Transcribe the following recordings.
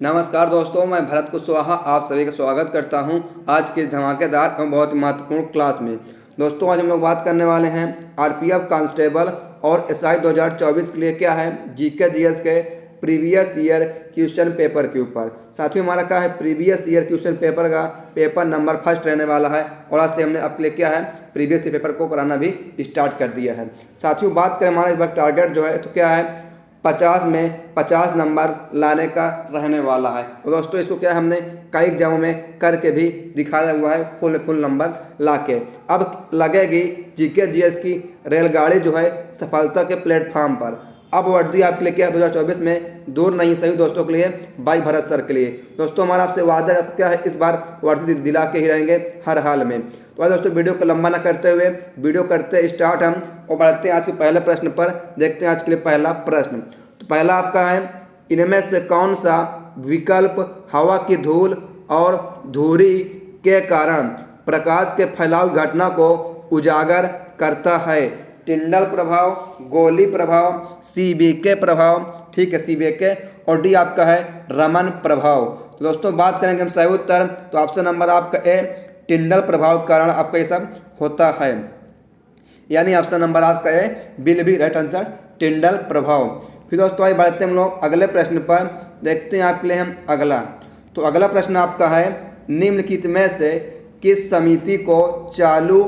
नमस्कार दोस्तों, मैं भरत कुशवाहा आप सभी का स्वागत करता हूं आज के इस धमाकेदार एवं बहुत महत्वपूर्ण क्लास में। दोस्तों, आज हम लोग बात करने वाले हैं आरपीएफ कांस्टेबल और एसआई 2024 के लिए क्या है जीके जीएस के प्रीवियस ईयर क्वेश्चन पेपर के ऊपर। साथियों, हमारा क्या है प्रीवियस ईयर क्वेश्चन पेपर का पेपर नंबर फर्स्ट रहने वाला है और आज से हमने आपके लिए क्या है प्रीवियस ईयर पेपर को कराना भी स्टार्ट कर दिया है। साथियों, बात करें हमारा इस बार टारगेट जो है तो क्या है 50 में 50 नंबर लाने का रहने वाला है। और दोस्तों, इसको क्या हमने कई एग्जामों में करके भी दिखाया हुआ है फुल नंबर लाके। अब लगेगी जीके जीएस की रेलगाड़ी जो है सफलता के प्लेटफॉर्म पर। अब वर्दी आपके लिए क्या है 2024 में दूर नहीं सही दोस्तों के लिए भाई भरत सर के लिए। दोस्तों, हमारा आपसे वादा क्या है इस बार वर्दी दिला के ही रहेंगे हर हाल में। तो आज दोस्तों वीडियो को लंबा ना करते हुए वीडियो करते स्टार्ट हम और बढ़ते हैं आज के पहले प्रश्न पर। देखते हैं आज के लिए पहला प्रश्न। तो पहला आपका है इनमें से कौन सा विकल्प हवा की धूल और धूरी के कारण प्रकाश के फैलाव घटना को उजागर करता है? टिंडल प्रभाव, गोली प्रभाव, सीबीके प्रभाव, ठीक है सीबीके, और डी आपका है रमन प्रभाव। तो दोस्तों, बात करेंगे हम सही उत्तर तो ऑप्शन नंबर आपका ए टिंडल प्रभाव के कारण आपका ये सब होता है, यानी ऑप्शन नंबर आपका ए बिल बी राइट आंसर टिंडल प्रभाव। फिर दोस्तों आइए बढ़ते हैं हम लोग अगले प्रश्न पर। देखते हैं आपके लिए हम अगला। तो अगला प्रश्न आपका है निम्नलिखित में से किस समिति को चालू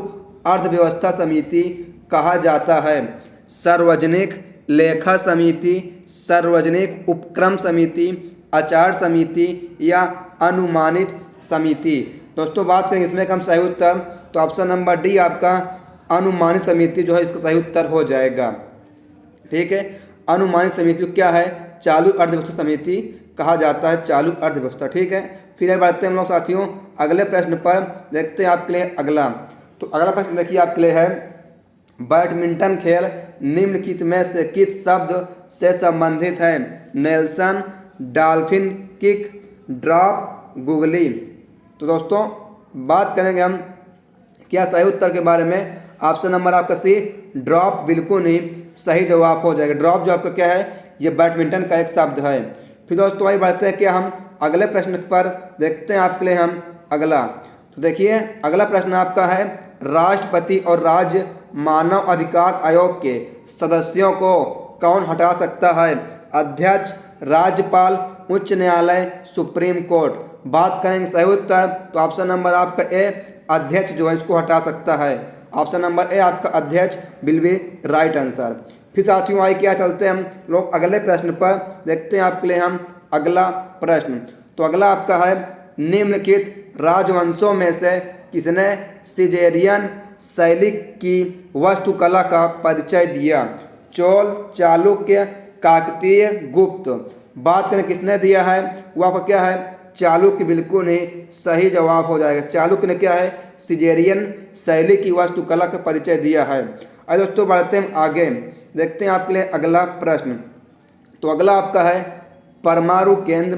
अर्थव्यवस्था समिति कहा जाता है? सार्वजनिक लेखा समिति, सार्वजनिक उपक्रम समिति, आचार समिति या अनुमानित समिति? दोस्तों, बात करेंगे इसमें कम सही उत्तर तो ऑप्शन नंबर डी आपका अनुमानित समिति जो है इसका सही उत्तर हो जाएगा। ठीक है, अनुमानित समिति क्या है चालू अर्थव्यवस्था समिति कहा जाता है, चालू अर्थव्यवस्था। ठीक है, फिर बढ़ते हैं हम लोग साथियों अगले प्रश्न पर। देखते हैं आपके लिए अगला। तो अगला प्रश्न देखिए आपके लिए है बैडमिंटन खेल निम्नलिखित में से किस शब्द से संबंधित है? Nelson, dolphin kick, drop, googly. तो दोस्तों, बात करेंगे हम क्या सही उत्तर के बारे में। ऑप्शन नंबर आपका सी ड्रॉप बिल्कुल नहीं सही जवाब हो जाएगा। ड्रॉप जो आपका क्या है ये बैडमिंटन का एक शब्द है। फिर दोस्तों आइए बढ़ते हैं क्या हम अगले प्रश्न पर। देखते हैं आपके लिए हम अगला। तो देखिए अगला प्रश्न आपका है राष्ट्रपति और राज्य मानव अधिकार आयोग के सदस्यों को कौन हटा सकता है? अध्यक्ष, राज्यपाल, उच्च न्यायालय, सुप्रीम कोर्ट। बात करेंगे सही उत्तर तो ऑप्शन नंबर आपका ए अध्यक्ष जो है इसको हटा सकता है। ऑप्शन नंबर ए आपका अध्यक्ष विल बी राइट आंसर। फिर साथियों आइए क्या चलते हैं हम लोग अगले प्रश्न पर। देखते हैं आपके लिए हम अगला प्रश्न। तो अगला आपका है निम्नलिखित राजवंशों में से किसने सिजेरियन शैली की वास्तुकला का परिचय दिया? चोल, चालुक्य, काकतीय, गुप्त। बात करें किसने दिया है वो आपका क्या है चालुक्य बिल्कुल नहीं सही जवाब हो जाएगा। चालुक्य ने क्या है सिजेरियन शैली की वास्तुकला का परिचय दिया है। और दोस्तों बढ़ते हैं आगे। देखते हैं आपके लिए अगला प्रश्न। तो अगला आपका है परमाणु केंद्र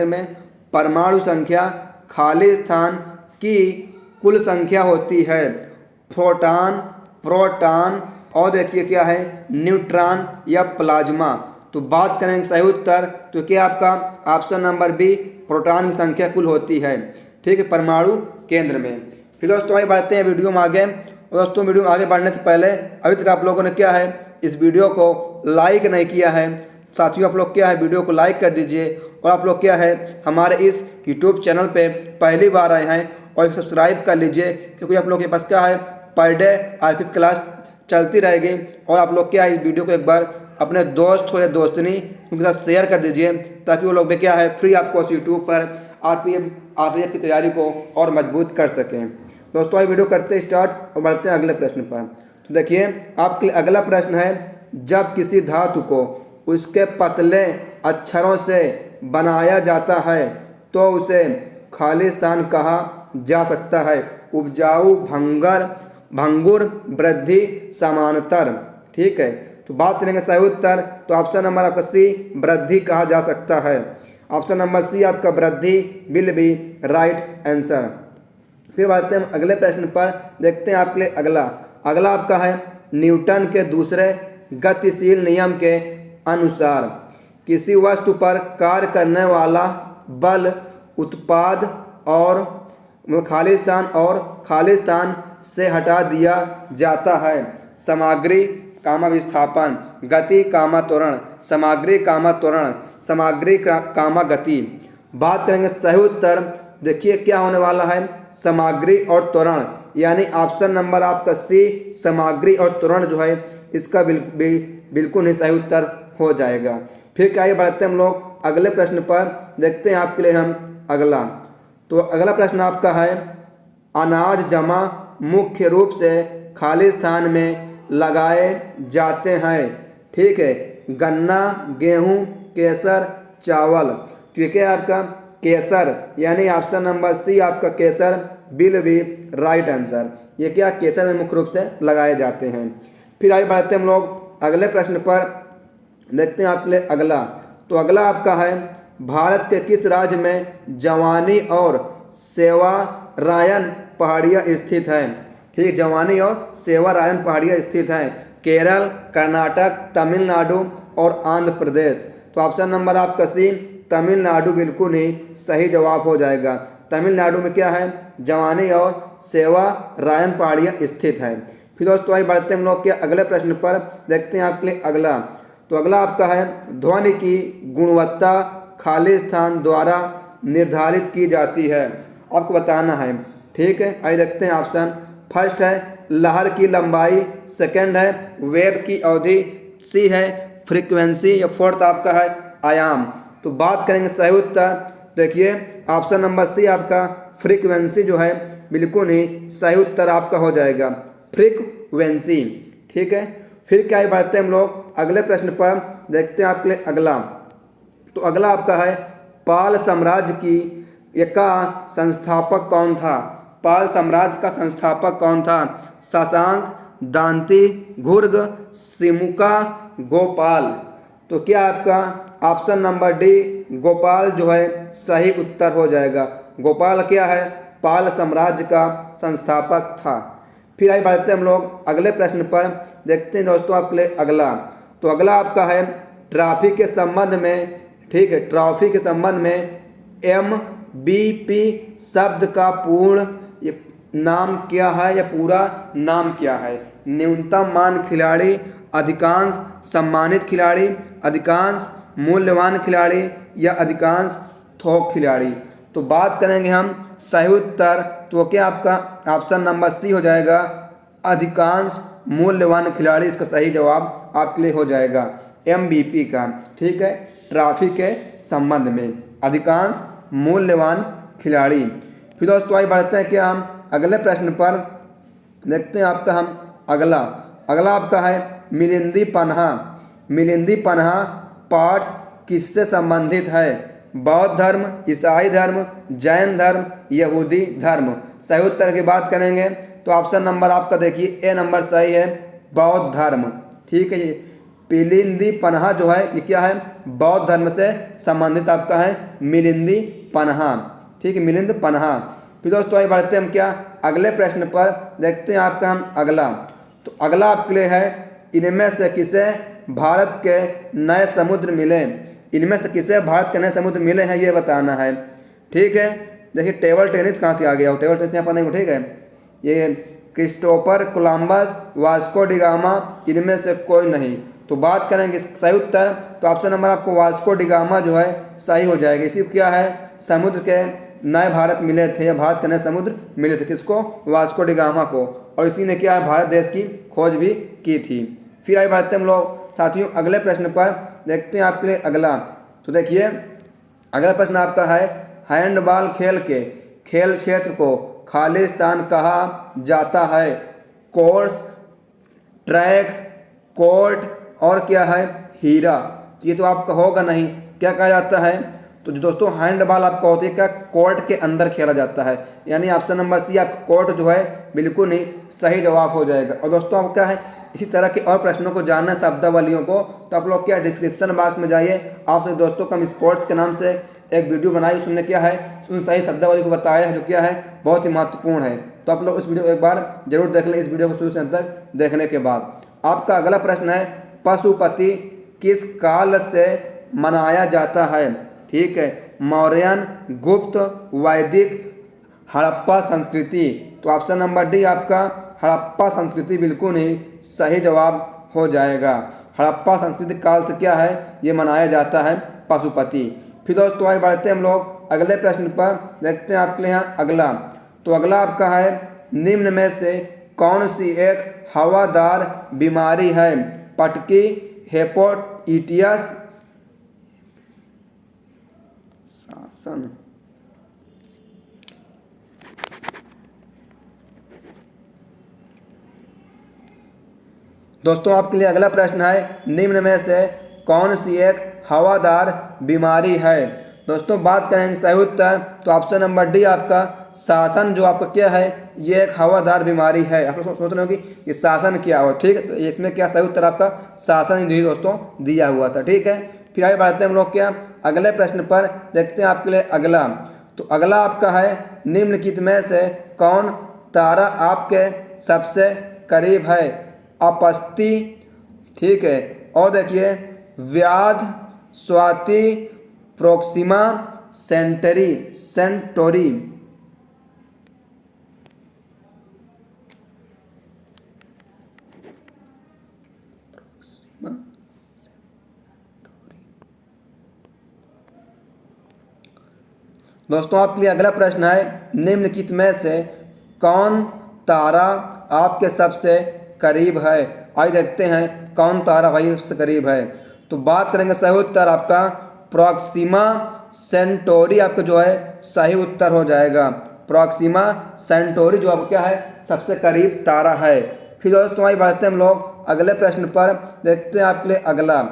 में परमाणु संख्या खाली स्थान की कुल संख्या होती है? फोटॉन, प्रोटॉन और देखिए क्या है न्यूट्रॉन या प्लाज्मा। तो बात करेंगे सही उत्तर तो क्या आपका ऑप्शन नंबर बी प्रोटॉन की संख्या कुल होती है। ठीक है, परमाणु केंद्र में। फिर दोस्तों आइए बढ़ते हैं वीडियो में आगे। और दोस्तों वीडियो में आगे बढ़ने से पहले अभी तक आप लोगों ने क्या है इस वीडियो को लाइक नहीं किया है साथियों, आप लोग क्या है वीडियो को लाइक कर दीजिए। और आप लोग क्या है हमारे इस यूट्यूब चैनल पे पहली बार आए हैं और सब्सक्राइब कर लीजिए, क्योंकि आप लोग के पास क्या है पर डे आरपीएफ क्लास चलती रहेगी। और आप लोग क्या है इस वीडियो को एक बार अपने दोस्त हो या दोस्तनी उनके साथ शेयर कर दीजिए, ताकि वो लोग भी क्या है फ्री आपको उस यूट्यूब पर आरपीएफ की तैयारी को और मजबूत कर सकें। दोस्तों ये वीडियो करते स्टार्ट और बढ़ते हैं अगले प्रश्न पर। तो देखिए आपके लिए अगला प्रश्न है जब किसी धातु को उसके पतले अक्षरों से बनाया जाता है तो उसे खाली स्थान कहा जा सकता है? उपजाऊ, भंगुर, वृद्धि, समांतर। ठीक है, तो बात करेंगे सही उत्तर तो ऑप्शन नंबर आपका सी वृद्धि कहा जा सकता है। ऑप्शन नंबर सी आपका वृद्धि विल बी राइट आंसर। फिर बात हैं अगले प्रश्न पर। देखते हैं आपके लिए अगला आपका है न्यूटन के दूसरे गतिशील नियम के अनुसार किसी वस्तु पर कार्य करने वाला बल उत्पाद और खाली स्थान से हटा दिया जाता है। सामग्री कामा विस्थापन, गति कामा त्वरण, सामग्री कामा त्वरण, सामग्री कामा गति। बात करेंगे सही उत्तर, देखिए क्या होने वाला है, सामग्री और त्वरण, यानी ऑप्शन नंबर आपका सी सामग्री और त्वरण जो है इसका बिल्कुल ही सही उत्तर हो जाएगा। फिर क्या ये बढ़ते हैं हम लोग अगले प्रश्न पर, देखते हैं आपके लिए हम अगला। तो अगला प्रश्न आपका है, अनाज जमा मुख्य रूप से खाली स्थान में लगाए जाते हैं। ठीक है, गन्ना, गेहूं, केसर, चावल। तो ये क्या है आपका केसर, यानी ऑप्शन नंबर सी आपका केसर विल बी राइट आंसर। ये क्या केसर में मुख्य रूप से लगाए जाते हैं। फिर आगे बढ़ते हैं हम लोग अगले प्रश्न पर, देखते हैं आपके लिए अगला। तो अगला आपका है, भारत के किस राज्य में जवानी और सेवारायन पहाड़ियाँ स्थित है। ठीक, जवानी और सेवारायन पहाड़ियाँ स्थित हैं। केरल, कर्नाटक, तमिलनाडु और आंध्र प्रदेश। तो ऑप्शन नंबर आपका सी तमिलनाडु बिल्कुल ही सही जवाब हो जाएगा। तमिलनाडु में क्या है, जवानी और सेवारायन पहाड़ियाँ स्थित हैं। फिर दोस्तों आइए बढ़ते हैं हम लोग के अगले प्रश्न पर, देखते हैं आपके लिए अगला। तो अगला आपका है, ध्वनि की गुणवत्ता खाली स्थान द्वारा निर्धारित की जाती है। आपको बताना है। ठीक है, आइए देखते हैं ऑप्शन। फर्स्ट है लहर की लंबाई, सेकंड है वेव की अवधि, सी है फ्रीक्वेंसी, या फोर्थ आपका है आयाम। तो बात करेंगे सही उत्तर, देखिए ऑप्शन नंबर सी आपका फ्रीक्वेंसी जो है बिल्कुल ही सही उत्तर आपका हो जाएगा, फ्रीक्वेंसी। ठीक है, फिर क्या बढ़ते हैं हम लोग अगले प्रश्न पर, देखते हैं आपके लिए अगला। तो अगला आपका है, पाल साम्राज्य का संस्थापक कौन था। पाल साम्राज्य का संस्थापक कौन था। शशांक, दांती, घुर्ग, सिमुका, गोपाल। तो क्या आपका ऑप्शन नंबर डी गोपाल जो है सही उत्तर हो जाएगा। गोपाल क्या है, पाल साम्राज्य का संस्थापक था। फिर आइए बढ़ते हैं हम लोग अगले प्रश्न पर, देखते हैं दोस्तों आपके लिए अगला। तो अगला आपका है, ट्रॉफी के संबंध में, ठीक है, ट्रॉफी के संबंध में MVP शब्द का पूर्ण नाम क्या है या पूरा नाम क्या है। न्यूनतम मान खिलाड़ी, अधिकांश सम्मानित खिलाड़ी, अधिकांश मूल्यवान खिलाड़ी, या अधिकांश थोक खिलाड़ी। तो बात करेंगे हम सही उत्तर, तो क्या आपका ऑप्शन नंबर सी हो जाएगा, अधिकांश मूल्यवान खिलाड़ी इसका सही जवाब आपके लिए हो जाएगा, MVP का। ठीक है, ट्रॉफी के संबंध में अधिकांश मूल्यवान खिलाड़ी। फिर दोस्तों आइए बढ़ते हैं क्या हम अगले प्रश्न पर, देखते हैं आपका हम अगला। अगला आपका है, मिलिंदी पन्हा। मिलिंदी पन्हा पाठ किससे संबंधित है। बौद्ध धर्म, ईसाई धर्म, जैन धर्म, यहूदी धर्म। सही उत्तर की बात करेंगे तो ऑप्शन नंबर आपका देखिए ए नंबर सही है, बौद्ध धर्म। ठीक है, ये मिलिंदी पन्हा जो है ये क्या है, बौद्ध धर्म से संबंधित आपका है मिलिंदी पन्हा। ठीक है, मिलिंद पन्हा। फिर दोस्तों आइए बढ़ते हैं हम क्या अगले प्रश्न पर, देखते हैं आपका हम अगला। तो अगला आपके लिए है, इनमें से किसे भारत के नए समुद्र मिले। इनमें से किसे भारत के नए समुद्र मिले हैं ये बताना है। ठीक है, देखिए टेबल टेनिस कहाँ से आ गया हो, टेबल टेनिस यहाँ पर नहीं हो। ठीक है, ये क्रिस्टोफर कोलंबस, वास्को डिगामा, इनमें से कोई नहीं। तो बात करेंगे सही उत्तर, तो ऑप्शन नंबर आपको वास्को डिगामा जो है सही हो जाएगा। इसी क्या है, समुद्र के नए भारत मिले थे, या भारत के नए समुद्र मिले थे, किसको, वास्को डिगामा को, और इसी ने क्या है भारत देश की खोज भी की थी। फिर आगे बढ़ते हम लोग साथियों अगले प्रश्न पर, देखते हैं आपके लिए अगला। तो देखिए अगला प्रश्न आपका है, हैंडबॉल खेल के खेल क्षेत्र को खाली स्थान कहा जाता है। कोर्स, ट्रैक, कोर्ट और क्या है, हीरा। ये तो आपका होगा नहीं, क्या कहा जाता है। तो जो दोस्तों हैंडबॉल आपका होती है क्या, कोर्ट के अंदर खेला जाता है, यानी ऑप्शन नंबर सी आपका कोर्ट जो है बिल्कुल ही सही जवाब हो जाएगा। और दोस्तों आपको क्या है, इसी तरह के और प्रश्नों को जानना शब्दावलियों को, तो आप लोग क्या डिस्क्रिप्शन बॉक्स में जाइए, आपसे दोस्तों का हम स्पोर्ट्स के नाम से एक वीडियो बनाई, उसमें क्या है उन सही शब्दावली को बताया है जो क्या है बहुत ही महत्वपूर्ण है। तो आप लोग उस वीडियो को एक बार जरूर देख लें, इस वीडियो को शुरू से अंत तक देखने के बाद। आपका अगला प्रश्न है, पशुपति किस काल से मनाया जाता है? ठीक है, मौर्यन, गुप्त, वैदिक, हड़प्पा संस्कृति। तो ऑप्शन नंबर डी आपका हड़प्पा संस्कृति बिल्कुल ही सही जवाब हो जाएगा। हड़प्पा संस्कृति काल से क्या है, ये मनाया जाता है पशुपति। फिर दोस्तों आगे बढ़ते हैं हम लोग अगले प्रश्न पर। देखते हैं आपके लिए यहाँ अगला। तो अगला आपका है, निम्न में से कौन सी एक हवादार बीमारी है? पटकी, हेपेटाइटिस, शासन। दोस्तों आपके लिए अगला प्रश्न है, निम्न में से कौन सी एक हवादार बीमारी है? दोस्तों बात करेंगे सही उत्तर, तो ऑप्शन नंबर डी आपका शासन जो आपका क्या है, ये एक हवादार बीमारी है। आप लोग सोच रहे हो कि ये शासन क्या हो, ठीक है, तो इसमें क्या सही उत्तर आपका शासन ही दोस्तों दिया हुआ था। ठीक है, फिर आगे बढ़ते हैं हम लोग क्या अगले प्रश्न पर। देखते हैं आपके लिए अगला। तो अगला आपका है, निम्नलिखित में से कौन तारा आपके सबसे करीब है? अपस्ती, ठीक है, और देखिए व्याध, स्वाति, प्रोक्सिमा, सेंटोरी। दोस्तों आपके लिए अगला प्रश्न है, निम्नलिखित में से कौन तारा आपके सबसे करीब है? आइए देखते हैं कौन तारा भाई सबसे करीब है। तो बात करेंगे सही उत्तर आपका प्रोक्सिमा सेंटोरी आपका जो है सही उत्तर हो जाएगा। प्रोक्सिमा सेंटोरी जो आपका क्या है, सबसे करीब तारा है। फिर दोस्तों आइए बढ़ते हैं हम लोग अगले प्रश्न पर। देखते हैं आपके लिए अगला।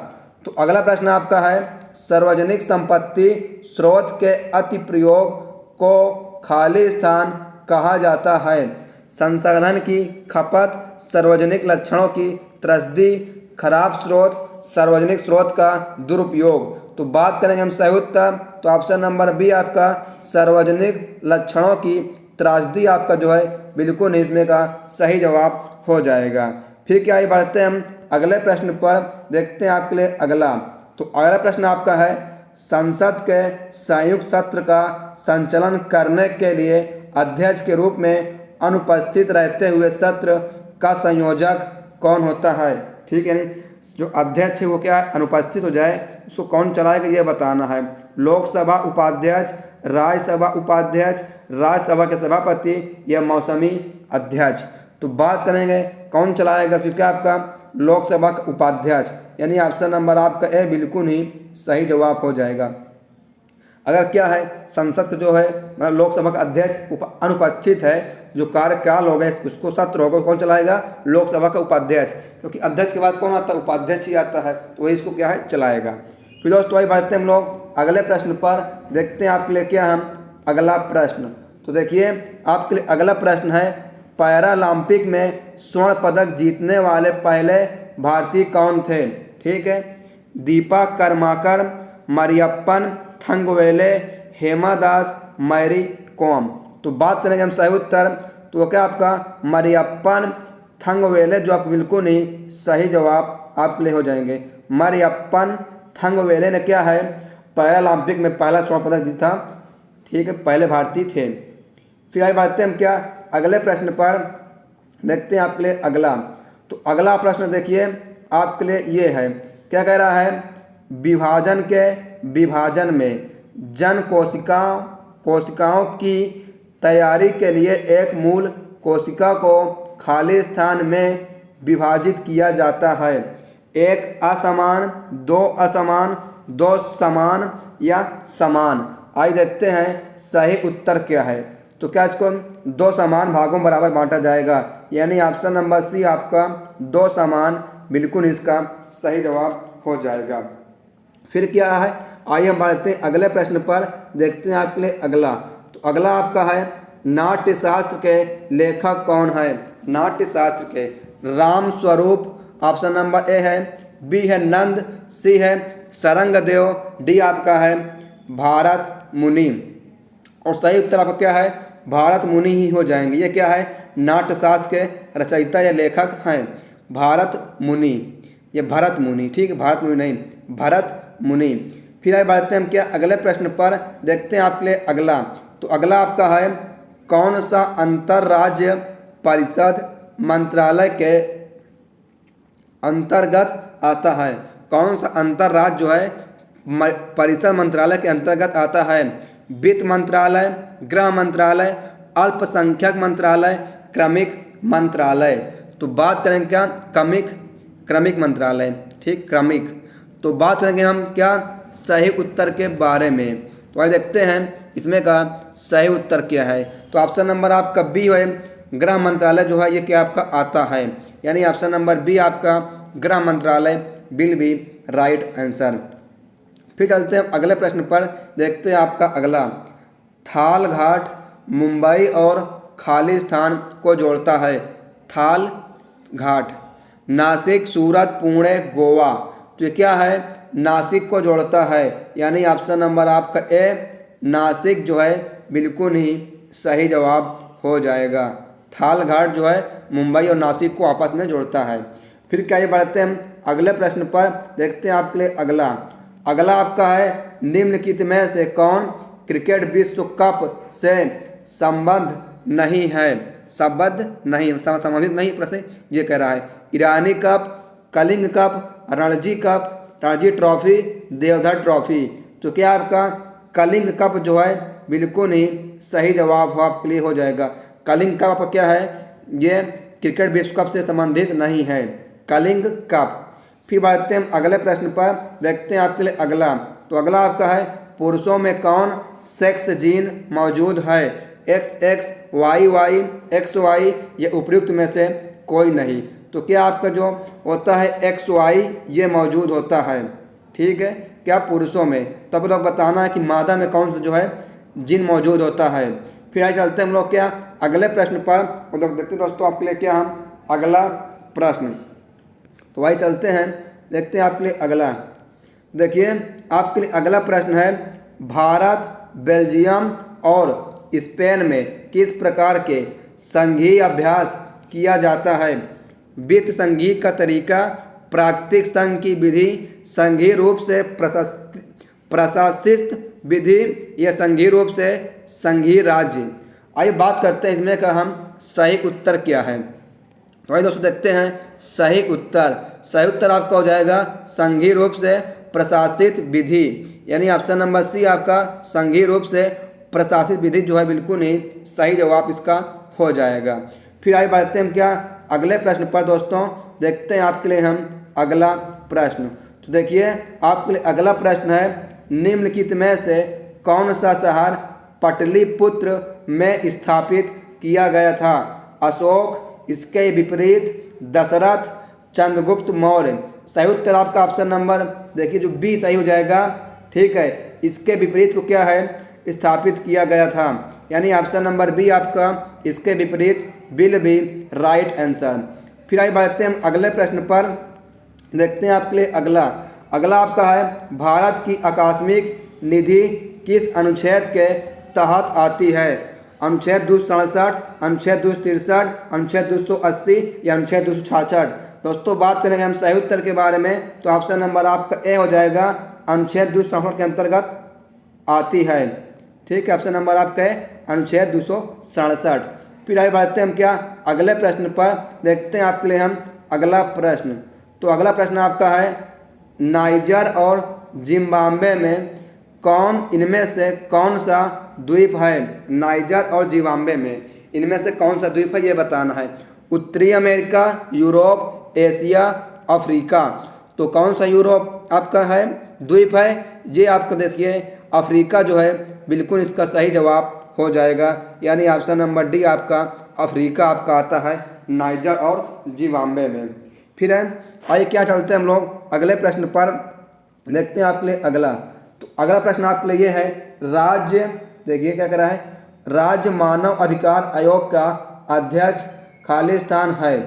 तो अगला प्रश्न आपका है, सार्वजनिक संपत्ति स्रोत के अति प्रयोग को खाली स्थान कहा जाता है? संसाधन की खपत, सार्वजनिक लक्षणों की त्रस्ती, खराब स्रोत, सार्वजनिक स्रोत का दुरुपयोग। तो बात करेंगे हम सही उत्तर, तो ऑप्शन नंबर बी आपका सार्वजनिक लक्षणों की त्रासदी आपका जो है बिल्कुल इसमें का सही जवाब हो जाएगा। फिर क्या आगे बढ़ते हैं हम अगले प्रश्न पर। देखते हैं आपके लिए अगला। तो अगला प्रश्न आपका है, संसद के संयुक्त सत्र का संचालन करने के लिए अध्यक्ष के रूप में अनुपस्थित रहते हुए सत्र का संयोजक कौन होता है? ठीक है, नहीं जो अध्यक्ष है वो क्या है, अनुपस्थित हो जाए, उसको कौन चलाएगा ये बताना है। लोकसभा उपाध्यक्ष, राज्यसभा उपाध्यक्ष, राज्यसभा के सभापति या मौसमी अध्यक्ष। तो बात करेंगे कौन चलाएगा, तो क्या आपका लोकसभा का उपाध्यक्ष, यानी ऑप्शन नंबर आपका ए बिल्कुल ही सही जवाब हो जाएगा। अगर क्या है संसद का जो है मतलब लोकसभा का अध्यक्ष अनुपस्थित है, जो कार्यकाल होगा उसको सत्र होगा, कौन चलाएगा? लोकसभा का उपाध्यक्ष, क्योंकि अध्यक्ष के बाद कौन आता है? उपाध्यक्ष ही आता है, तो वही इसको क्या है चलाएगा। फिर दोस्तों वही बढ़ते हैं हम लोग अगले प्रश्न पर। देखते हैं आपके लिए क्या हम अगला प्रश्न। तो देखिए आपके लिए अगला प्रश्न है, पैरालंपिक में स्वर्ण पदक जीतने वाले पहले भारतीय कौन थे? ठीक है, दीपा कर्माकर, मरियप्पन थंगवेले, हेमा दास, मैरी कॉम। तो बात करेंगे हम सही उत्तर, तो क्या आपका मरियप्पन थंगवेले जो आप बिल्कुल नहीं सही जवाब आपके लिए हो जाएंगे। मरियप्पन थंगवेले ने क्या है पैरालंपिक में पहला स्वर्ण पदक जीता। ठीक है, पहले भारतीय थे। फिर आगे बढ़ते हैं हम क्या अगले प्रश्न पर। देखते हैं आपके लिए अगला। तो अगला प्रश्न देखिए आपके लिए ये है, क्या कह रहा है, विभाजन में जन कोशिकाओं की तैयारी के लिए एक मूल कोशिका को खाली स्थान में विभाजित किया जाता है। एक असमान, दो असमान, दो समान या समान। आइए देखते हैं सही उत्तर क्या है। तो क्या इसको दो समान भागों में बराबर बांटा जाएगा, यानी ऑप्शन नंबर सी आपका दो समान बिल्कुल इसका सही जवाब हो जाएगा। फिर क्या है, आइए हम बढ़ते हैं अगले प्रश्न पर। देखते हैं आपके लिए अगला। तो अगला आपका है, नाट्यशास्त्र के लेखक कौन है? नाट्यशास्त्र के Ram Swaroop, option number A है, बी है नंद, सी है सरंगदेव, डी आपका है भारत मुनि। और सही उत्तर आपका क्या है, भारत मुनि ही हो जाएंगे। ये क्या है, नाट्यशास्त्र के रचयिता या लेखक हैं भारत मुनि, ये भरत मुनि। ठीक है, भारत मुनि नहीं, भरत मुनि। फिर आगे बढ़ते हैं हम क्या अगले प्रश्न पर, देखते हैं आपके लिए अगला। तो अगला आपका है कौन सा अंतरराज्य परिषद मंत्रालय के अंतर्गत आता है। कौन सा अंतरराज्य जो है परिषद मंत्रालय के अंतर्गत आता है। वित्त मंत्रालय, गृह मंत्रालय, अल्पसंख्यक मंत्रालय, क्रमिक मंत्रालय। तो बात करेंगे क्या क्रमिक मंत्रालय, ठीक क्रमिक। तो बात करेंगे हम क्या सही उत्तर के बारे में। तो आइए देखते हैं इसमें का सही उत्तर क्या है। तो ऑप्शन नंबर आपका बी है, गृह मंत्रालय जो है ये क्या आपका आता है, यानी ऑप्शन नंबर बी आपका गृह मंत्रालय विल बी राइट आंसर। फिर चलते हैं अगले प्रश्न पर, देखते हैं आपका अगला। थाल घाट मुंबई और खालिस्तान को जोड़ता है। थाल घाट नासिक, सूरत, पुणे, गोवा। तो ये क्या है नासिक को जोड़ता है, यानी ऑप्शन नंबर आपका ए नासिक जो है बिल्कुल ही सही जवाब हो जाएगा। थाल घाट जो है मुंबई और नासिक को आपस में जोड़ता है। फिर क्या ये बढ़ते हैं हम अगले प्रश्न पर, देखते हैं आपके लिए अगला आपका है निम्नलिखित में से कौन क्रिकेट विश्व कप से संबद्ध नहीं है। संबंधित नहीं प्रश्न ये कह रहा है। Irani cup, Kalinga cup, Ranji cup, Ranji trophy, Deodhar trophy. तो क्या आपका कलिंग कप जो है बिल्कुल ही सही जवाब आपके लिए हो जाएगा। कलिंग कप क्या है, ये क्रिकेट विश्व कप से संबंधित नहीं है, कलिंग कप। फिर बढ़ते हैं अगले प्रश्न पर, देखते हैं आपके लिए अगला। तो अगला आपका है पुरुषों में कौन सेक्स जीन मौजूद है। XX, YY, XY, ये उपयुक्त में से कोई नहीं। तो क्या आपका जो होता है XY ये मौजूद होता है, ठीक है क्या पुरुषों में। तो आप लोग बताना है कि मादा में कौन सा जो है जीन मौजूद होता है। फिर आगे चलते हैं हम लोग क्या अगले प्रश्न पर, और देखते हैं दोस्तों आपके लिए क्या हम अगला प्रश्न। तो वही चलते हैं, देखते हैं आपके लिए अगला। देखिए आपके लिए अगला प्रश्न है भारत, बेल्जियम और स्पेन में किस प्रकार के संघीय अभ्यास किया जाता है। वित्त संघीय का तरीका, प्राकृतिक संघ की विधि, संघीय रूप से प्रशासित विधि या संघीय रूप से संघीय राज्य। आइए बात करते हैं इसमें का हम सही उत्तर क्या है। तो आइए दोस्तों देखते हैं सही उत्तर आपका हो जाएगा संघीय रूप से प्रशासित विधि, यानी ऑप्शन नंबर सी आपका संघीय रूप से प्रशासित विधि जो है बिल्कुल ही सही जवाब इसका हो जाएगा। फिर आगे बढ़ते हैं हम क्या अगले प्रश्न पर दोस्तों, देखते हैं आपके लिए हम अगला प्रश्न। तो देखिए आपके लिए अगला प्रश्न है निम्नलिखित में से कौन सा शहर पाटलिपुत्र में स्थापित किया गया था। अशोक, इसके विपरीत दशरथ, चंद्रगुप्त मौर्य। सही उत्तर आपका ऑप्शन नंबर देखिए जो बी सही हो जाएगा, ठीक है। इसके विपरीत को क्या है स्थापित किया गया था, यानी ऑप्शन नंबर बी आपका इसके विपरीत विल बी राइट आंसर। फिर आगे बढ़ते हैं हम अगले प्रश्न पर, देखते हैं आपके लिए अगला आपका है भारत की आकस्मिक निधि किस अनुच्छेद के तहत आती है। अनुच्छेद 267, अनुच्छेद 263, अनुच्छेद 280 या अनुच्छेद 266। दोस्तों बात करेंगे हम सही उत्तर के बारे में, तो ऑप्शन नंबर आपका ए हो जाएगा अनुच्छेद 267 के अंतर्गत आती है, ठीक है। ऑप्शन नंबर आपका है अनुच्छेद 267। फिर आगे बढ़ते हैं हम क्या अगले प्रश्न पर, देखते हैं आपके लिए हम अगला प्रश्न। तो अगला प्रश्न आपका है नाइजर और जिम्बाब्वे में कौन इनमें से कौन सा द्वीप है। नाइजर और जिम्बाब्वे में इनमें से कौन सा द्वीप है ये बताना है। उत्तरी अमेरिका, यूरोप, एशिया, अफ्रीका। तो कौन सा यूरोप आपका है द्वीप है, ये आपका देखिए अफ्रीका जो है बिल्कुल इसका सही जवाब हो जाएगा, यानी ऑप्शन नंबर डी आपका अफ्रीका आपका आता है नाइजर और जिम्बाब्वे में। फिर है आइए क्या चलते हैं हम लोग अगले प्रश्न पर, देखते हैं आपके लिए अगला। तो अगला प्रश्न आपके लिए ये है राज्य, देखिए क्या कर रहा है, राज्य मानव अधिकार आयोग का अध्यक्ष खालिस्तान है,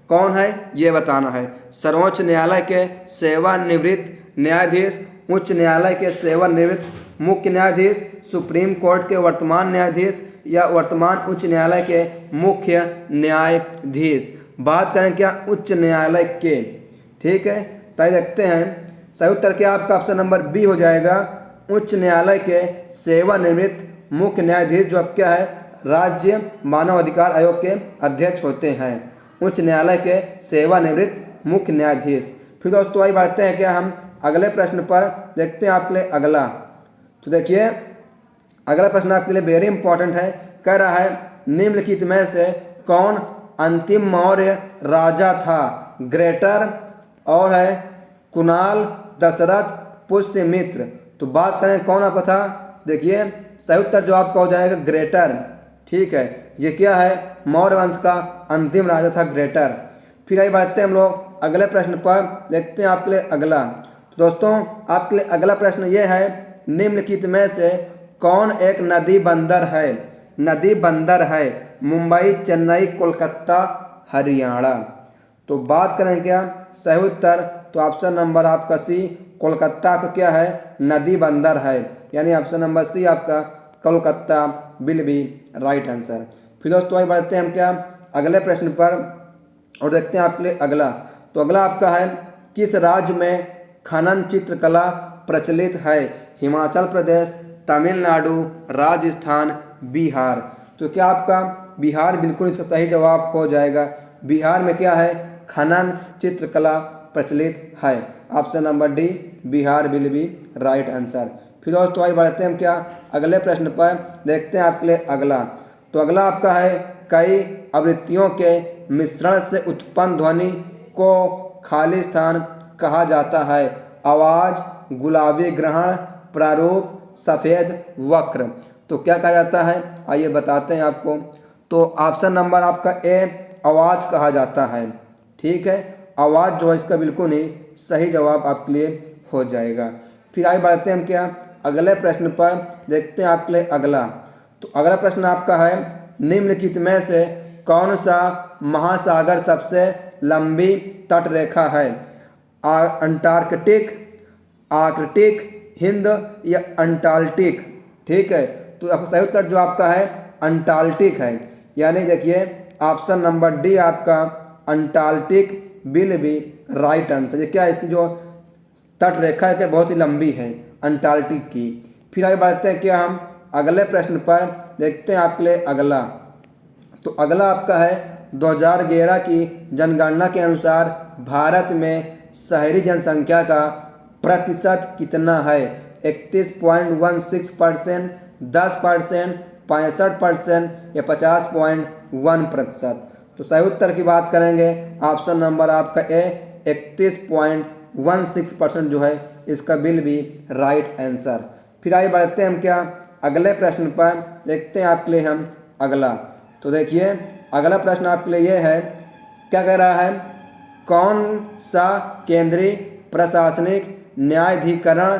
कौन है ये बताना है। सर्वोच्च न्यायालय के सेवानिवृत्त न्यायाधीश, उच्च न्यायालय के सेवानिवृत्त मुख्य न्यायाधीश, सुप्रीम कोर्ट के वर्तमान न्यायाधीश या वर्तमान उच्च न्यायालय के मुख्य न्यायाधीश। बात करें क्या उच्च न्यायालय के, ठीक है। तो देखते हैं सही उत्तर क्या आपका ऑप्शन नंबर बी हो जाएगा। उच्च न्यायालय के सेवानिवृत्त मुख्य न्यायाधीश जो अब क्या है राज्य मानव अधिकार आयोग के अध्यक्ष होते हैं। उच्च न्यायालय के सेवानिवृत्त मुख्य न्यायाधीश। फिर दोस्तों आइए बढ़ते हैं क्या हम अगले प्रश्न पर। देखते हैं आपके लिए अगला। तो देखिए अगला प्रश्न आपके लिए वेरी इंपॉर्टेंट है। कह रहा है निम्नलिखित में से कौन अंतिम मौर्य राजा था। ग्रेटर और है कुणाल, दशरथ, पुष्यमित्र। तो बात करें कौन आपका था। देखिए सही उत्तर जो आपका हो जाएगा ग्रेटर। ठीक है, ये क्या है मौर्य वंश का अंतिम राजा था ग्रेटर। फिर आइए बढ़ते हैं हम लोग अगले प्रश्न पर। देखते हैं आपके लिए अगला। तो दोस्तों आपके लिए अगला प्रश्न ये है निम्नलिखित में से कौन एक नदी बंदर है। नदी बंदर है मुंबई, चेन्नई, कोलकाता, हरियाणा। तो बात करें क्या सही उत्तर तो ऑप्शन नंबर आपका सी कोलकाता आपका क्या है नदी बंदर है, यानी ऑप्शन नंबर सी आपका Kolkata will be right answer. फिर दोस्तों आगे बढ़ते हैं हम क्या अगले प्रश्न पर और देखते हैं आपके लिए अगला। तो अगला आपका है किस राज्य में खनन चित्रकला प्रचलित है। हिमाचल प्रदेश, तमिलनाडु, राजस्थान, बिहार। तो क्या आपका बिहार बिल्कुल इसका सही जवाब हो जाएगा। बिहार में क्या है खनन चित्रकला प्रचलित है। Option number D Bihar will be right answer. फिर दोस्तों आगे बढ़ते हैं हम क्या अगले प्रश्न पर। देखते हैं आपके लिए अगला। तो अगला आपका है कई आवृत्तियों के मिश्रण से उत्पन्न ध्वनि को खाली स्थान कहा जाता है। आवाज, गुलाबी ग्रहण, प्रारूप, सफ़ेद वक्र। तो क्या कहा जाता है आइए बताते हैं आपको। तो ऑप्शन नंबर आपका ए आवाज़ कहा जाता है। ठीक है, आवाज़ जो है इसका बिल्कुल ही सही जवाब आपके लिए हो जाएगा। फिर आगे बढ़ते हैं हम क्या अगले प्रश्न पर। देखते हैं आपके लिए अगला। तो अगला प्रश्न आपका है निम्नलिखित में से कौन सा महासागर सबसे लंबी तटरेखा है। अंटार्कटिक, आर्कटिक, हिंद या अंटार्कटिक। ठीक है, तो आपका सही उत्तर जो आपका है अंटार्कटिक है, यानी देखिए ऑप्शन नंबर डी आपका Antarctic will be right answer. ये क्या है इसकी जो तट रेखा है क्या बहुत ही लंबी है अंटार्कटिक की। फिर आगे बढ़ते हैं क्या हम अगले प्रश्न पर। देखते हैं आपके लिए अगला। तो अगला आपका है 2011 की जनगणना के अनुसार भारत में शहरी जनसंख्या का प्रतिशत कितना है। 31.16%, 10%, 65% या 50.1%। तो सही उत्तर की बात करेंगे ऑप्शन नंबर आपका ए 31.16% जो है इसका विल बी राइट आंसर। फिर आगे बढ़ते हैं हम क्या अगले प्रश्न पर। देखते हैं आपके लिए हम अगला। तो देखिए अगला प्रश्न आपके लिए ये है क्या कह रहा है कौन सा केंद्रीय प्रशासनिक न्यायाधिकरण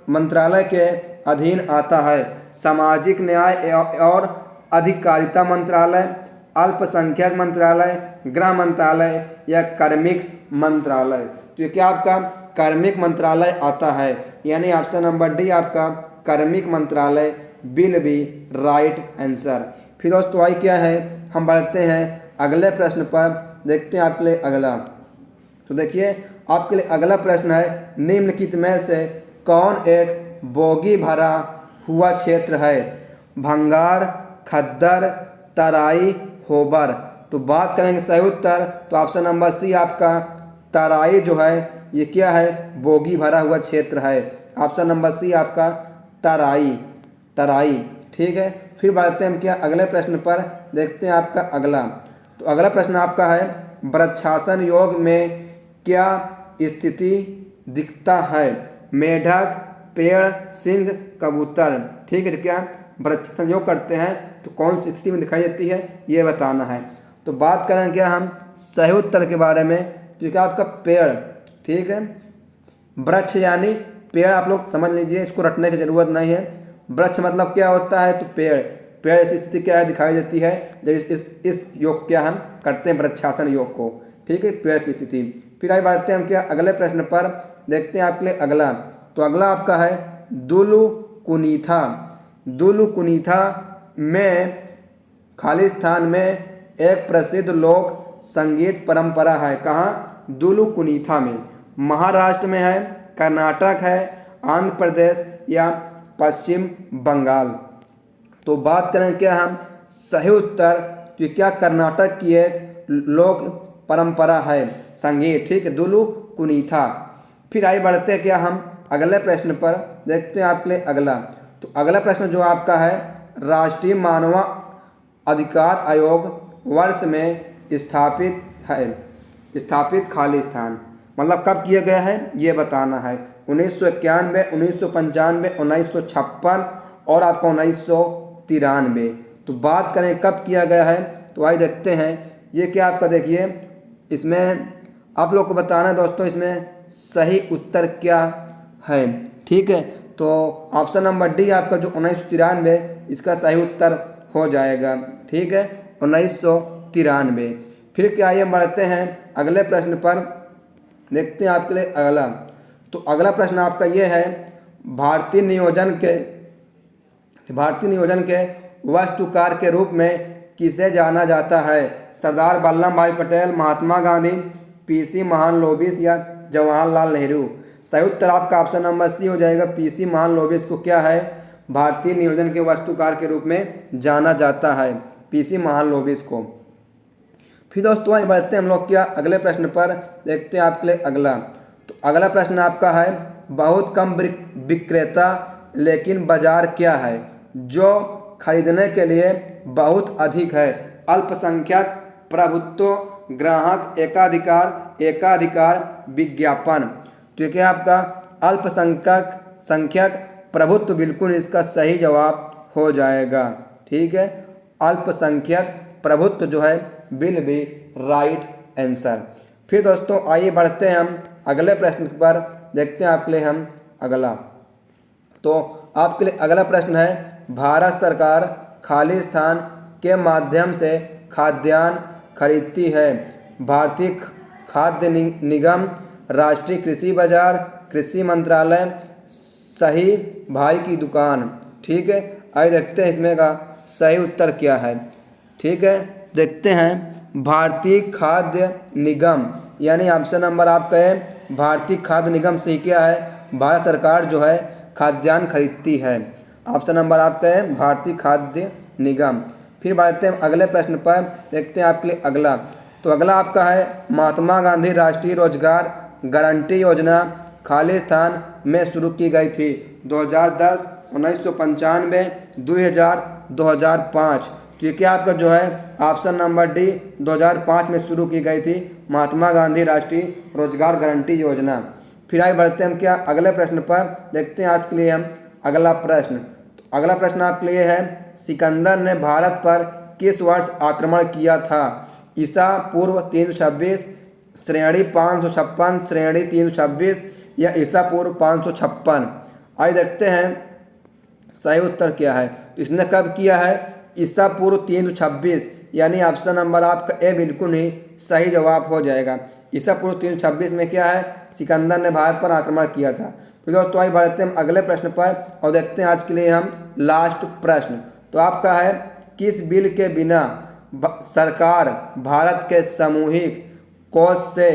मंत्रालय के अधीन आता है। सामाजिक न्याय और अधिकारिता मंत्रालय, अल्पसंख्यक मंत्रालय, गृह मंत्रालय या कार्मिक मंत्रालय। तो ये क्या आपका कार्मिक मंत्रालय आता है, यानी ऑप्शन नंबर डी आपका कार्मिक मंत्रालय विल बी राइट आंसर। फिर दोस्तों आई क्या है हम बढ़ते हैं अगले प्रश्न पर। देखते हैं आपके लिए अगला। तो देखिए आपके लिए अगला प्रश्न है निम्नलिखित में से कौन एक बोगी भरा हुआ क्षेत्र है। भंगार, खद्दर, तराई, होबर। तो बात करेंगे सही उत्तर तो ऑप्शन नंबर सी आपका तराई जो है ये क्या है बोगी भरा हुआ क्षेत्र है। ऑप्शन नंबर सी आपका तराई। ठीक है, फिर बढ़ते हैं हम क्या अगले प्रश्न पर। देखते हैं आपका अगला। तो अगला प्रश्न आपका है वृक्षासन योग में क्या स्थिति दिखता है। मेढक, पेड़, सिंह, कबूतर। ठीक है, तो क्या वृक्षासन योग करते हैं तो कौन सी स्थिति में दिखाई देती है ये बताना है। तो बात करें क्या हम सही उत्तर के बारे में। तो क्या आपका पेड़। ठीक है, वृक्ष यानी पेड़ आप लोग समझ लीजिए, इसको रटने की जरूरत नहीं है। वृक्ष मतलब क्या होता है तो पेड़ ऐसी स्थिति क्या है दिखाई देती है जब इस योग को क्या हम करते हैं वृक्षासन योग को। ठीक है, पेड़ की स्थिति। फिर आगे बढ़ते हैं हम क्या अगले प्रश्न पर। देखते हैं आपके लिए अगला। तो अगला आपका है दुलुकुनीथा। दुलुकुनीथा में खालिस्तान में एक प्रसिद्ध लोक संगीत परंपरा है। कहाँ दुलुकुनीथा में। महाराष्ट्र में है, कर्नाटक है, आंध्र प्रदेश या पश्चिम बंगाल। तो बात करें क्या हम सही उत्तर, तो क्या कर्नाटक की एक लोक परंपरा है संगीत, ठीक है, दुलु कुनीथा। फिर आगे बढ़ते हैं क्या हम अगले प्रश्न पर, देखते हैं आपके लिए अगला। तो अगला प्रश्न जो आपका है, राष्ट्रीय मानव अधिकार आयोग वर्ष में स्थापित है, स्थापित खाली स्थान मतलब कब किया गया है ये बताना है। 1991, 1995, 1956 और आपका 1993। तो बात करें कब किया गया है, तो आइए देखते हैं। ये क्या आपका देखिए, इसमें आप लोग को बताना है दोस्तों इसमें सही उत्तर क्या है, ठीक है। तो ऑप्शन नंबर डी आपका जो 1993 इसका सही उत्तर हो जाएगा, ठीक है, 1993। फिर क्या आइए बढ़ते हैं अगले प्रश्न पर, देखते हैं आपके लिए अगला। तो अगला प्रश्न आपका ये है, भारतीय नियोजन के वास्तुकार के रूप में किसे जाना जाता है? सरदार वल्लभ भाई पटेल, महात्मा गांधी, पीसी महालनोबिस या जवाहरलाल नेहरू। सही उत्तर आपका ऑप्शन नंबर सी हो जाएगा, पीसी महालनोबिस को क्या है भारतीय नियोजन के वास्तुकार के रूप में जाना जाता है, पीसी महालनोबिस को। फिर दोस्तों आगे बढ़ते हैं हम लोग क्या अगले प्रश्न पर, देखते हैं आपके लिए अगला। तो अगला प्रश्न आपका है, बहुत कम विक्रेता लेकिन बाजार क्या है जो खरीदने के लिए बहुत अधिक है? अल्पसंख्यक, प्रभुत्व, ग्राहक, एकाधिकार, विज्ञापन। तो क्या आपका अल्पसंख्यक प्रभुत्व बिल्कुल इसका सही जवाब हो जाएगा, ठीक है, अल्पसंख्यक प्रभुत्व जो है विल बी राइट आंसर। फिर दोस्तों आइए बढ़ते हैं हम अगले प्रश्न पर, देखते हैं आपके लिए हम अगला। तो आपके लिए अगला प्रश्न है, भारत सरकार खाली स्थान के माध्यम से खाद्यान्न खरीदती है? भारतीय खाद्य निगम, राष्ट्रीय कृषि बाजार, कृषि मंत्रालय, सही भाई की दुकान, ठीक है। आइए देखते हैं इसमें का सही उत्तर क्या है, ठीक है, देखते हैं। भारतीय खाद्य निगम यानी ऑप्शन नंबर आपका है भारतीय खाद्य निगम से क्या है भारत सरकार जो है खाद्यान्न खरीदती है, ऑप्शन नंबर आपका है भारतीय खाद्य निगम। फिर बढ़ते हैं अगले प्रश्न पर, देखते हैं आपके लिए अगला। तो अगला आपका है, महात्मा गांधी राष्ट्रीय रोजगार गारंटी योजना खाली स्थान में शुरू की गई थी? 2010, 1995, 2000, 2005। तो ये क्या आपका जो है ऑप्शन नंबर डी 2005 में शुरू की गई थी महात्मा गांधी राष्ट्रीय रोजगार गारंटी योजना। फिर आगे बढ़ते हैं हम क्या अगले प्रश्न पर, देखते हैं आज के लिए हम अगला प्रश्न। तो अगला प्रश्न आपके लिए है, सिकंदर ने भारत पर किस वर्ष आक्रमण किया था? ईसा पूर्व 326, श्रेणी 556, श्रेणी 326 या ईसा पूर्व 556। आइए देखते हैं सही उत्तर क्या है। तो इसने कब किया है? ईसा पूर्व 326 यानी ऑप्शन नंबर आपका ए बिल्कुल ही सही जवाब हो जाएगा। ईसा पूर्व 326 में क्या है सिकंदर ने भारत पर आक्रमण किया था। फिर दोस्तों आइए बढ़ते हैं हम अगले प्रश्न पर और देखते हैं आज के लिए हम लास्ट प्रश्न। तो आपका है, किस बिल के बिना सरकार भारत के सामूहिक कोष से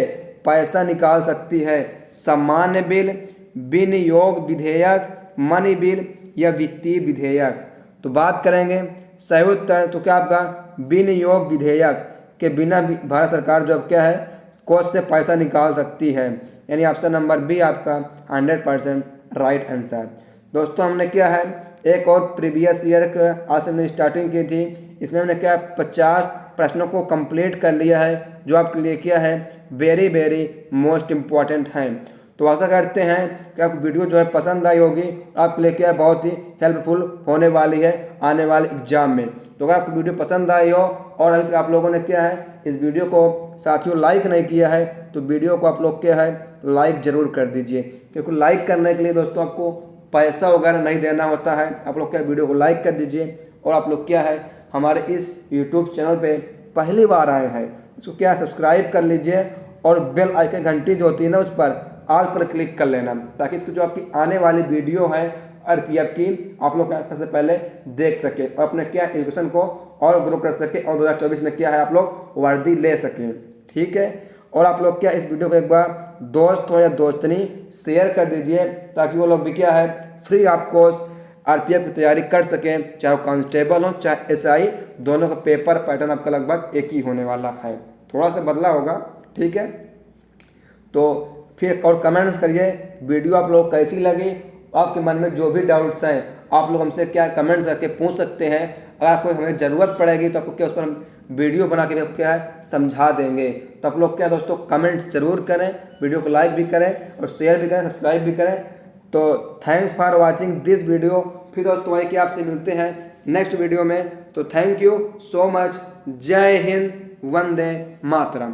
पैसा निकाल सकती है? सामान्य बिल, विनियोग विधेयक, मनी बिल या वित्तीय विधेयक। तो बात करेंगे सही उत्तर, तो क्या आपका विनियोग विधेयक के बिना भारत सरकार जो अब क्या है कोष से पैसा निकाल सकती है, यानी ऑप्शन नंबर बी आपका 100% राइट आंसर। दोस्तों हमने क्या है एक और प्रीवियस ईयर का आज हमने स्टार्टिंग की थी, इसमें हमने क्या 50 प्रश्नों को कंप्लीट कर लिया है जो आपके लिए क्या है वेरी मोस्ट इम्पॉर्टेंट हैं। तो आशा करते हैं कि आपको वीडियो जो है पसंद आई होगी, आपके लिए क्या है बहुत ही हेल्पफुल होने वाली है आने वाले एग्जाम में। तो अगर आपको वीडियो पसंद आई हो और अभी तक आप लोगों ने क्या है इस वीडियो को साथियों लाइक नहीं किया है तो वीडियो को आप लोग क्या है लाइक ज़रूर कर दीजिए, क्योंकि लाइक करने के लिए दोस्तों आपको पैसा वगैरह नहीं देना होता है। आप लोग क्या वीडियो को लाइक कर दीजिए और आप लोग क्या है हमारे इस यूट्यूब चैनल पर पहली बार आए हैं इसको क्या सब्सक्राइब कर लीजिए और बेल आइकन घंटी जो होती है ना उस पर ऑल पर क्लिक कर लेना, ताकि इसको जो आपकी आने वाली वीडियो है आरपीएफ की आप लोग सबसे पहले देख सके और अपने क्या एजुकेशन को और ग्रो कर सके और 2024 में क्या है आप लोग वर्दी ले सकें, ठीक है। और आप लोग क्या इस वीडियो को एक बार दोस्त हो या दोस्तनी शेयर कर दीजिए, ताकि वो लोग भी क्या है फ्री ऑफ कॉस्ट आरपीएफ की तैयारी कर सकें। चाहे वो कांस्टेबल हो चाहे एसआई, दोनों का पेपर पैटर्न आपका लगभग एक ही होने वाला है, थोड़ा सा बदला होगा, ठीक है। तो फिर और कमेंट्स करिए वीडियो आप लोग कैसी लगी, आपके मन में जो भी डाउट्स हैं आप लोग हमसे क्या कमेंट्स करके पूछ सकते हैं। अगर कोई हमें ज़रूरत पड़ेगी तो आपको क्या उस पर हम वीडियो बना के क्या है समझा देंगे। तो आप लोग क्या दोस्तों कमेंट जरूर करें, वीडियो को लाइक भी करें और शेयर भी करें, सब्सक्राइब भी करें। तो thanks for watching this video. फिर दोस्तों भाई कि आपसे मिलते हैं नेक्स्ट वीडियो में। तो थैंक यू सो मच। जय हिंद, वंदे मातरम।